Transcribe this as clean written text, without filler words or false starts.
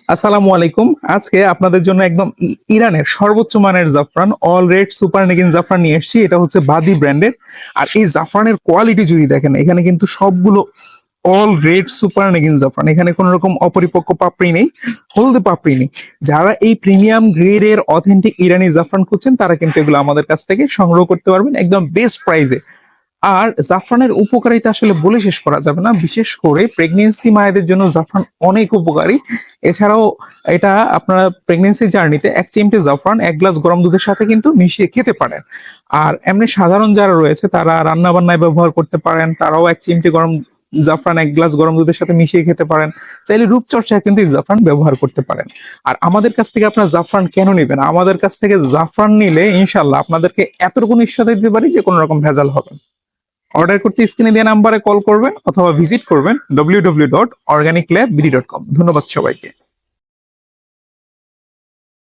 আসসালামু আলাইকুম। আজকে আপনাদের জন্য একদম ইরানের সর্বোচ্চ মানের জাফরান অল রেড সুপার নেগিন জাফরান নিয়ে এসেছি। এটা হচ্ছে বাদি ব্র্যান্ডের। আর এই জাফরানের কোয়ালিটি যদি দেখেন, এখানে কিন্তু সবগুলো অল রেড সুপার নেগিন জাফরান। এখানে কোনো রকম অপরিপক্ক পাপড়ি নেই, হলদে পাপড়ি নেই। যারা এই প্রিমিয়াম গ্রেডের অথেন্টিক ইরানি জাফরান খুঁজছেন তারা কিন্তু এগুলো আমাদের কাছ থেকে সংগ্রহ করতে পারবেন একদম বেস্ট প্রাইসে। আর জাফরানের উপকারিতা আসলে বলে শেষ করা যাবে না। বিশেষ করে প্রেগনেন্সি মায়েদের জন্য জাফরান অনেক উপকারী। এছাড়াও এটা আপনারা প্রেগনেন্সি জার্নিতে 1 চিমটে জাফরান 1 গ্লাস গরম দুধের সাথে কিন্তু মিশিয়ে খেতে পারেন। আর এমনি সাধারণ যারা রয়েছে তারা রান্না বান্নায় ব্যবহার করতে পারেন, তারাও 1 চিমটে গরম জাফরান 1 গ্লাস গরম দুধের সাথে মিশিয়ে খেতে পারেন। চাইলে রূপচর্চায় কিন্তু এই জাফরান ব্যবহার করতে পারেন। আর আমাদের কাছ থেকে আপনার জাফরান কেন নেবেন? আমাদের কাছ থেকে জাফরান নিলে ইনশাল্লাহ আপনাদেরকে এতটুকু নিশ্চয়তা দিতে পারি যে কোনো রকম ভেজাল হবে না। অর্ডার করতে স্ক্রিনে দেওয়া নাম্বারে কল করবেন অথবা ভিজিট করবেন www.organiclabbd.com। ধন্যবাদ সবাইকে।